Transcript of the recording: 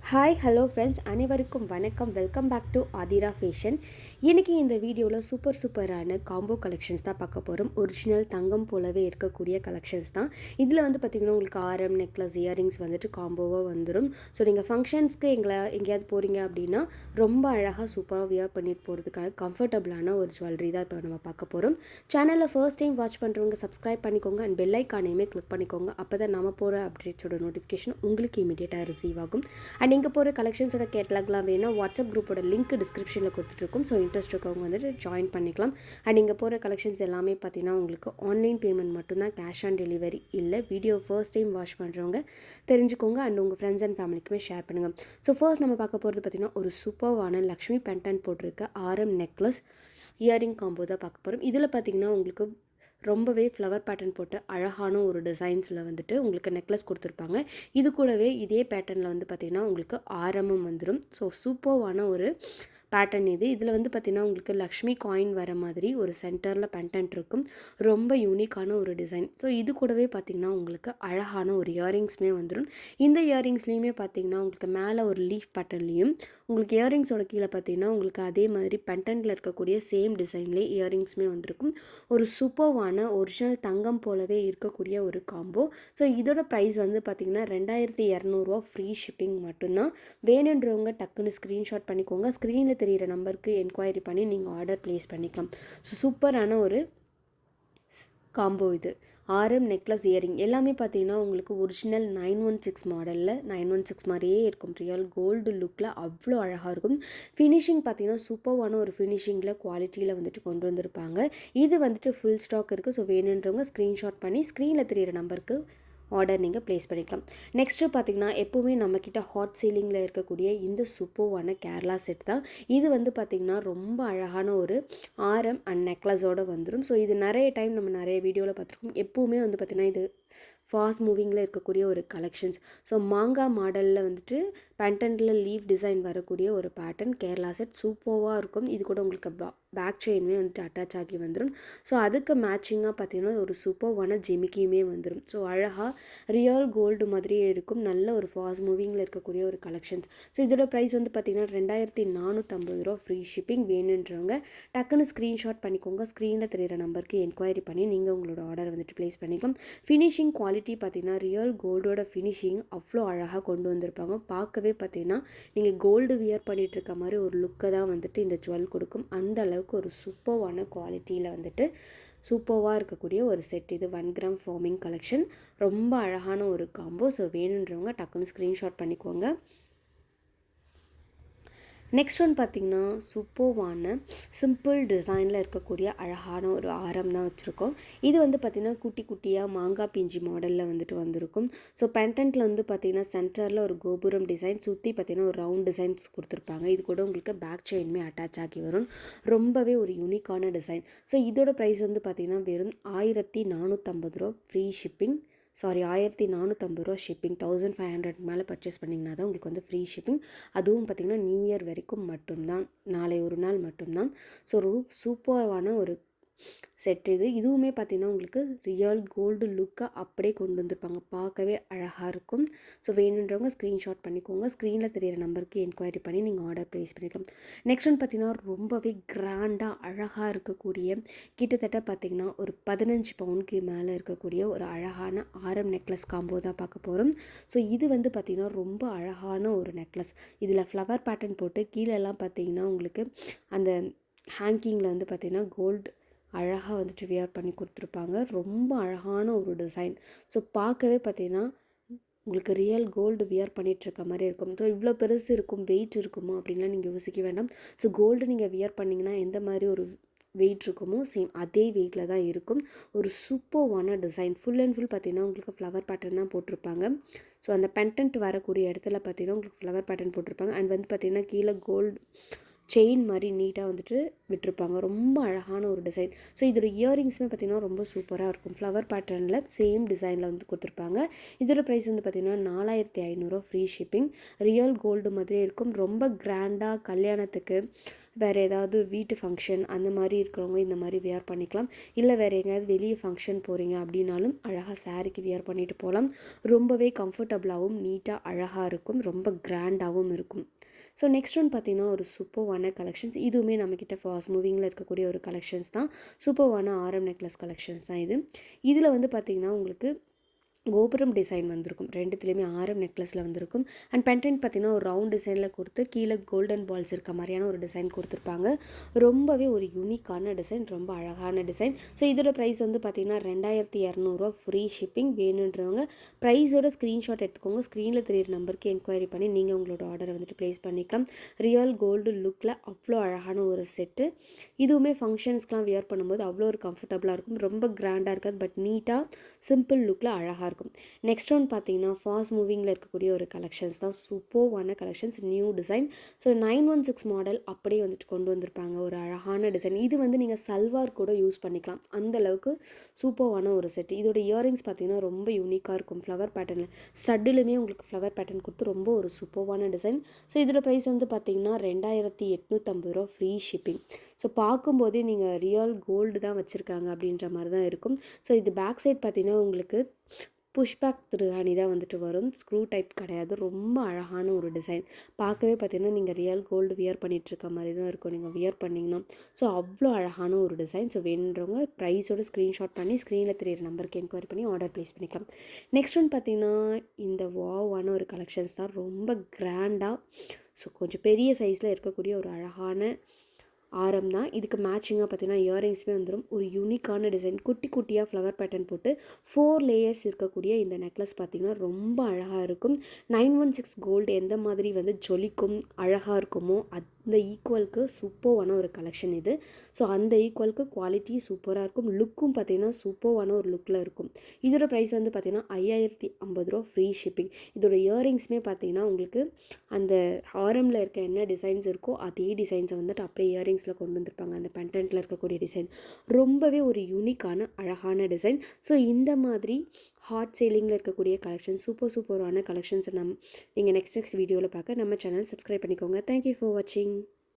Hi hello friends, அனைவருக்கும் வணக்கம். Welcome back to Aathira Fashion. இன்றைக்கி இந்த வீடியோவில் சூப்பரான காம்போ கலெக்ஷன்ஸ் தான் பார்க்க போகிறோம். ஒரிஜினல் தங்கம் போலவே இருக்கக்கூடிய கலெக்ஷன்ஸ் தான். இதில் பார்த்திங்கன்னா உங்களுக்கு ஆரம், நெக்லஸ், இயரிங்ஸ் காம்போவாக வந்துடும். ஸோ நீங்கள் ஃபங்க்ஷன்ஸ்க்கு எங்கேயாவது போகிறீங்க அப்படின்னா ரொம்ப அழகாக சூப்பராக வியர் பண்ணிட்டு போகிறதுக்கான கம்ஃபர்டபுளான ஒரு ஜுவல்லரி தான் இப்போ நம்ம பார்க்க போகிறோம். சேனலில் ஃபர்ஸ்ட் டைம் வாட்ச் பண்ணுறவங்க சப்ஸ்கிரைப் பண்ணிக்கோங்க அண்ட் பெல் ஐக்கானையுமே கிளிக் பண்ணிக்கோங்க. அப்போ தான் நம்ம போகிற அப்டேட்ஸோட நோட்டிஃபிகேஷன் உங்களுக்கு இமீடியட்டாக ரிசீவ் ஆகும். அண்ட் இங்கே போகிற கலெக்ஷன்ஸோட கேட்லாக்லாம் வேணும்னா வாட்ஸ்அப் குரூப்போட லிங்க் டிஸ்கிரிப்ஷனில் கொடுத்துட்ருக்கோம். ஸோ இன்ட்ரெஸ்ட் இருக்கவங்க ஜாயின் பண்ணிக்கலாம். அண்ட் இங்கே போகிற கலெக்ஷன்ஸ் எல்லாமே பார்த்தீங்கன்னா உங்களுக்கு ஆன்லைன் பேமெண்ட் மட்டும்தான், கேஷ் ஆன் டெலிவரி இல்லை. வீடியோ ஃபர்ஸ்ட் டைம் வாட்ச் பண்ணுறவங்க தெரிஞ்சுக்கோங்க அண்ட் உங்கள் ஃப்ரெண்ட்ஸ் அண்ட் ஃபேமிலிக்குமே ஷேர் பண்ணுங்கள். ஸோ ஃபர்ஸ்ட் நம்ம பார்க்க போகிறது பார்த்திங்கன்னா ஒரு சூப்பரான லக்ஷ்மி பென்டன் போட்டிருக்க ஆரம் நெக்லஸ் இயரிங் காம்போ தான் பார்க்க போகிறோம். இதில் பார்த்திங்கன்னா உங்களுக்கு ரொம்பவே ஃப்ளவர் பேட்டர்ன் போட்டு அழகான ஒரு டிசைன்ஸில் உங்களுக்கு நெக்லஸ் கொடுத்துருப்பாங்க. இது கூடவே இதே பேட்டர்னில் பார்த்திங்கன்னா உங்களுக்கு ஆரமும் வந்துடும். ஸோ சூப்பரான ஒரு பேட்டர்ன் இது. இதில் பார்த்திங்கன்னா உங்களுக்கு லக்ஷ்மி காயின் வர மாதிரி ஒரு சென்டரில் பென்டன்ட் இருக்கும். ரொம்ப யூனிக்கான ஒரு டிசைன். ஸோ இது கூடவே பார்த்திங்கன்னா உங்களுக்கு அழகான ஒரு இயரிங்ஸுமே வந்துடும். இந்த இயரிங்ஸ்லேயுமே பார்த்திங்கன்னா உங்களுக்கு மேலே ஒரு லீஃப் பேட்டர்ன்லேயும் உங்களுக்கு இயரிங்ஸோட கீழே பார்த்திங்கன்னா உங்களுக்கு அதே மாதிரி பென்டன்ட்டில் இருக்கக்கூடிய சேம் டிசைன்லேயே இயரிங்ஸுமே வந்திருக்கும். ஒரு சூப்பர்வான ஒரிஜினல் தங்கம் போலவே இருக்கக்கூடிய ஒரு காம்போ. ஸோ இதோட ப்ரைஸ் பார்த்திங்கன்னா 2200 ஃப்ரீ ஷிப்பிங் மட்டும்தான். வேணுன்றவங்க டக்குன்னு ஸ்க்ரீன்ஷாட் பண்ணிக்கோங்க. ஸ்க்ரீனில் தெரிகிற நம்பருக்கு என்கொயரி பண்ணி நீங்கள் ஆர்டர் ப்ளேஸ் பண்ணிக்கலாம். ஸோ சூப்பரான ஒரு காம்போ இது. ஆரம், நெக்லஸ், இயரிங் எல்லாமே பார்த்தீங்கன்னா உங்களுக்கு ஒரிஜினல் 916 மாடலில் 916 மாதிரியே இருக்கும். ரியல் கோல்டு லுக்கில் அவ்வளோ அழகாக இருக்கும். ஃபினிஷிங் பார்த்தீங்கன்னா சூப்பரான ஒரு ஃபினிஷிங்கில் குவாலிட்டியில் கொண்டு வந்திருப்பாங்க. இது ஃபுல் ஸ்டாக் இருக்குது. ஸோ வேணுன்றவங்க ஸ்க்ரீன்ஷாட் பண்ணி ஸ்க்ரீனில் தெரிகிற நம்பருக்கு ஆர்டர் நீங்கள் ப்ளேஸ் பண்ணிக்கலாம். நெக்ஸ்ட்டு பார்த்திங்கன்னா எப்போவுமே நம்மக்கிட்ட ஹாட் சீலிங்கில் இருக்கக்கூடிய இந்த சூப்பர்வான கேரளா செட் தான். இது பார்த்திங்கன்னா ரொம்ப அழகான ஒரு ஆரம் அண்ட் நெக்லஸோடு வந்துடும். ஸோ இது நிறைய டைம் நம்ம நிறைய வீடியோவில் பார்த்துருக்கோம். எப்போவுமே பார்த்திங்கன்னா இது ஃபாஸ்ட் மூவிங்கில் இருக்கக்கூடிய ஒரு கலெக்ஷன்ஸ். ஸோ மாங்காய் மாடலில் பென்டன்ட்டில் லீவ் டிசைன் வரக்கூடிய ஒரு பேட்டர்ன் கேரளா செட் சூப்பராக இருக்கும். இது கூட உங்களுக்கு பேக் செயினுமே அட்டாச் ஆகி வந்துடும். ஸோ அதுக்கு மேட்சிங்காக பார்த்திங்கன்னா ஒரு சூப்பர்வான ஜிமிக்கியுமே வந்துடும். ஸோ அழகாக ரியல் கோல்டு மாதிரியே இருக்கும். நல்ல ஒரு ஃபாஸ்ட் மூவிங்கில் இருக்கக்கூடிய ஒரு கலெக்ஷன்ஸ். ஸோ இதோட ப்ரைஸ் பார்த்திங்கன்னா 2450 ஃப்ரீ ஷிப்பிங். வேணுன்றவங்க டக்குன்னு ஸ்க்ரீன்ஷாட் பண்ணிக்கோங்க. ஸ்க்ரீனில் தெரிகிற நம்பருக்கு என்கொயரி பண்ணி நீங்கள் உங்களோட ஆர்டர் ப்ளேஸ் பண்ணிக்கலாம். ஃபினிஷிங் குவாலிட்டி பார்த்திங்கன்னா ரியல் கோல்டோட ஃபினிஷிங் அவ்வளோ அழகாக கொண்டு வந்திருப்பாங்க. பார்க்கவே பார்த்திங்கன்னா நீங்கள் கோல்டு வியர் பண்ணிகிட்டு இருக்க மாதிரி ஒரு லுக்கை தான் இந்த ஜுவல் கொடுக்கும். அந்த அளவுக்கு ஒரு சூப்பர்வான குவாலிட்டியில் சூப்பராக இருக்கக்கூடிய ஒரு செட். இது 1 கிராம் ஃபார்மிங் கலெக்ஷன். ரொம்ப அழகான ஒரு காம்போ. ஸோ வேணுன்றவங்க டக்குன்னு ஸ்க்ரீன்ஷாட் பண்ணிக்கோங்க. நெக்ஸ்ட் ஒன் பார்த்திங்கன்னா சூப்பர்வான சிம்பிள் டிசைனில் இருக்கக்கூடிய அழகான ஒரு ஆரம் தான் வச்சுருக்கோம். இது பார்த்திங்கன்னா குட்டி குட்டியாக மாங்காய் பிஞ்சி மாடலில் வந்திருக்கும். ஸோ பென்டன்ட்டில் பார்த்திங்கன்னா சென்டரில் ஒரு கோபுரம் டிசைன், சுற்றி பார்த்திங்கன்னா ஒரு ரவுண்ட் டிசைன்ஸ் கொடுத்துருப்பாங்க. இது கூட உங்களுக்கு பேக் செயினுமே அட்டாச் ஆகி வரும். ரொம்பவே ஒரு யூனிக்கான டிசைன். ஸோ இதோட ப்ரைஸ் பார்த்திங்கன்னா வெறும் 1450 ஃப்ரீ ஷிப்பிங். 1450 ஷிப்பிங். 1500 மேலே பர்ச்சேஸ் பண்ணிங்கன்னா தான் உங்களுக்கு ஃப்ரீ ஷிப்பிங். அதுவும் பார்த்திங்கன்னா நியூ இயர் வரைக்கும் மட்டும்தான், நாளை ஒரு நாள் மட்டும்தான். ஸோ ஒரு சூப்பரான ஒரு செட் இது. இதுவுமே பார்த்திங்கன்னா உங்களுக்கு ரியல் கோல்டு லுக்கை அப்படியே கொண்டு வந்திருப்பாங்க. பார்க்கவே அழகாக இருக்கும். ஸோ வேணுன்றவங்க ஸ்க்ரீன்ஷாட் பண்ணிக்கோங்க. ஸ்க்ரீனில் தெரியிற நம்பருக்கு என்கொயரி பண்ணி நீங்கள் ஆர்டர் ப்ளேஸ் பண்ணிக்கலாம். நெக்ஸ்ட் ஒன் பார்த்திங்கன்னா ரொம்பவே கிராண்டாக அழகாக இருக்கக்கூடிய கிட்டத்தட்ட பார்த்திங்கன்னா ஒரு 15 பவுனுக்கு மேலே இருக்கக்கூடிய ஒரு அழகான ஆரம் நெக்லஸ் காம்போ தான் பார்க்க போகிறோம். ஸோ இது பார்த்திங்கன்னா ரொம்ப அழகான ஒரு நெக்லஸ். இதில் ஃப்ளவர் பேட்டர்ன் போட்டு கீழெல்லாம் பார்த்திங்கன்னா உங்களுக்கு அந்த ஹேங்கிங்கில் பார்த்திங்கன்னா கோல்டு அழகாக வியர் பண்ணி கொடுத்துருப்பாங்க. ரொம்ப அழகான ஒரு டிசைன். ஸோ பார்க்கவே பார்த்திங்கன்னா உங்களுக்கு ரியல் கோல்டு வியர் பண்ணிகிட்ருக்க மாதிரி இருக்கும். ஸோ இவ்வளோ பெருசு இருக்கும், வெயிட் இருக்குமா அப்படின்லாம் நீங்கள் யோசிக்க வேண்டாம். ஸோ கோல்டு நீங்கள் வியர் பண்ணிங்கன்னா எந்த மாதிரி ஒரு வெயிட் இருக்குமோ சேம் அதே வெயிட்டில் தான் இருக்கும். ஒரு சூப்பர்வான டிசைன். ஃபுல் அண்ட் ஃபுல் பார்த்திங்கன்னா உங்களுக்கு ஃப்ளவர் பேட்டர்ன் தான் போட்டிருப்பாங்க. ஸோ அந்த பென்டன்ட் வரக்கூடிய இடத்துல பார்த்திங்கன்னா உங்களுக்கு ஃப்ளவர் பேட்டர்ன் போட்டிருப்பாங்க. அண்ட் பார்த்திங்கன்னா கீழே கோல்டு செயின் மாதிரி நீட்டாக விட்டுருப்பாங்க. ரொம்ப அழகான ஒரு டிசைன். ஸோ இதோட இயரிங்ஸுமே பார்த்திங்கன்னா ரொம்ப சூப்பராக இருக்கும். ஃப்ளவர் பேட்டர்னில் சேம் டிசைனில் கொடுத்துருப்பாங்க. இதோட ப்ரைஸ் பார்த்திங்கன்னா 4500 ஃப்ரீ ஷிப்பிங். ரியல் கோல்டு மாதிரியே இருக்கும். ரொம்ப கிராண்டாக கல்யாணத்துக்கு வேறு ஏதாவது வீட்டு ஃபங்க்ஷன் அந்த மாதிரி இருக்கிறவங்க இந்த மாதிரி வியர் பண்ணிக்கலாம். இல்லை வேறு எங்கேயாவது வெளியே ஃபங்க்ஷன் போகிறீங்க அப்படின்னாலும் அழகாக சாரீக்கு வியர் பண்ணிட்டு போகலாம். ரொம்பவே கம்ஃபர்டபுளாகவும் நீட்டாக அழகாக இருக்கும், ரொம்ப கிராண்டாகவும் இருக்கும். ஸோ நெக்ஸ்ட் ஒன் பார்த்திங்கன்னா ஒரு சூப்பர்வான கலெக்ஷன்ஸ். இதுவுமே நம்மக்கிட்ட ஃபாஸ்ட் மூவிங்கில் இருக்கக்கூடிய ஒரு கலெக்ஷன்ஸ் தான். சூப்பர்வான ஆரம் நெக்லஸ் கலெக்ஷன்ஸ் தான் இது. இதில் வந்து பார்த்திங்கன்னா உங்களுக்கு கோபுரம் டிசைன் வந்திருக்கும். ரெண்டுத்துலேயுமே ஆரம் நெக்லஸில் வந்திருக்கும். அண்ட் பெண்டன்ட் பார்த்திங்கன்னா ஒரு ரவுண்ட் டிசைனில் கொடுத்து கீழே கோல்டன் பால்ஸ் இருக்க மாதிரியான ஒரு டிசைன் கொடுத்துருப்பாங்க. ரொம்பவே ஒரு யூனிக்கான டிசைன், ரொம்ப அழகான டிசைன். ஸோ இதோட ப்ரைஸ் வந்து பார்த்திங்கன்னா 2200 ஃப்ரீ ஷிப்பிங். வேணுன்றவங்க ப்ரைஸோட ஸ்க்ரீன்ஷாட் எடுத்துக்கோங்க. ஸ்க்ரீனில் தெரியிற நம்பருக்கு என்கொயரி பண்ணி நீங்கள் உங்களோட ஆர்டரை வந்துட்டு ப்ளேஸ் பண்ணிக்கலாம். ரியல் கோல்டு லுக்கில் அவ்வளோ அழகான ஒரு செட்டு. இதுவுமே ஃபங்க்ஷன்ஸ்க்கெலாம் வியர் பண்ணும்போது அவ்வளோ ஒரு கம்ஃபர்டபுளாக இருக்கும். ரொம்ப கிராண்டாக இருக்காது, பட் நீட்டாக சிம்பிள் லுக்கில் அழகாக இருக்கும். நெக்ஸ்ட் ஒன் பார்த்தீங்கன்னா ஃபாஸ்ட் மூவிங்கில் இருக்கக்கூடிய ஒரு கலெக்ஷன்ஸ் தான். சூப்பர்வான collections, new design. So 916 model அப்படியே வந்துட்டு கொண்டு வந்திருப்பாங்க. ஒரு அழகான டிசைன். இது வந்து நீங்கள் சல்வார் கூட யூஸ் பண்ணிக்கலாம், அந்தளவுக்கு சூப்பர்வான ஒரு செட். இதோட இயரிங்ஸ் பார்த்தீங்கன்னா ரொம்ப யூனிக்காக இருக்கும். ஃப்ளவர் பேட்டர்னில் ஸ்டட்டுலுமே உங்களுக்கு ஃப்ளவர் பேட்டர்ன் கொடுத்து ரொம்ப ஒரு சூப்பர்வான டிசைன். ஸோ இதோட ப்ரைஸ் வந்து பார்த்தீங்கன்னா 2850 ஃப்ரீ ஷிப்பிங். ஸோ பார்க்கும்போதே நீங்கள் ரியல் கோல்டு தான் வச்சுருக்காங்க அப்படின்ற மாதிரி தான் இருக்கும். ஸோ இது பேக் சைட் பார்த்தீங்கன்னா உங்களுக்கு புஷ்பேக் திருகாணி தான் வந்துட்டு வரும். ஸ்க்ரூ டைப் கிடையாது. ரொம்ப அழகான ஒரு டிசைன். பார்க்கவே பார்த்தீங்கன்னா நீங்கள் ரியல் கோல்டு வியர் பண்ணிகிட்ருக்க மாதிரி தான் இருக்கும் நீங்கள் வியர் பண்ணிங்கன்னா. ஸோ அவ்வளோ அழகான ஒரு டிசைன். ஸோ வேணுன்றவங்க ப்ரைஸோட ஸ்க்ரீன்ஷாட் பண்ணி ஸ்க்ரீனில் தெரியிற நம்பருக்கு என்கொயரி பண்ணி ஆர்டர் ப்ளேஸ் பண்ணிக்கலாம். நெக்ஸ்ட் ஒன் பார்த்திங்கன்னா இந்த வாவான ஒரு கலெக்ஷன்ஸ் தான். ரொம்ப கிராண்டாக, ஸோ கொஞ்சம் பெரிய சைஸில் இருக்கக்கூடிய ஒரு அழகான ஆரம் தான். இதுக்கு மேட்சிங்காக பார்த்தீங்கன்னா இயரிங்ஸுமே வந்துடும். ஒரு யூனிக்கான டிசைன், குட்டி குட்டியாக ஃப்ளவர் பேட்டர்ன் போட்டு 4 லேயர்ஸ் இருக்கக்கூடிய இந்த நெக்லஸ் பார்த்திங்கன்னா ரொம்ப அழகாக இருக்கும். 916 கோல்டு எந்த மாதிரி வந்து ஜொலிக்கும் அழகாக இருக்குமோ அந்த ஈக்குவலுக்கு சூப்பர்வான ஒரு கலெக்ஷன் இது. ஸோ அந்த ஈக்குவலுக்கு குவாலிட்டி சூப்பராக இருக்கும். லுக்கும் பார்த்திங்கன்னா சூப்பர்வான ஒரு லுக்கில் இருக்கும். இதோட ப்ரைஸ் வந்து பார்த்திங்கன்னா 5050 ஃப்ரீ ஷிப்பிங். இதோட இயரிங்ஸுமே பார்த்திங்கன்னா உங்களுக்கு அந்த ஆரமில் இருக்க என்ன டிசைன்ஸ் இருக்கோ அதே டிசைன்ஸை வந்துட்டு அப்படியே இயரிங்ஸில் கொண்டு வந்திருப்பாங்க. அந்த பெண்டன்ட்டில் இருக்கக்கூடிய டிசைன் ரொம்பவே ஒரு யூனிக்கான அழகான டிசைன். ஸோ இந்த மாதிரி ஹாட் சேலிங்கில் இருக்கக்கூடிய கலெக்ஷன், சூப்பரான கலெக்ஷன்ஸை நீங்கள் நெக்ஸ்ட் வீடியோவில் பார்க்க நம்ம சேனல் சப்ஸ்கிரைப் பண்ணிக்கோங்க. தேங்க்யூ ஃபார் வாட்சிங்.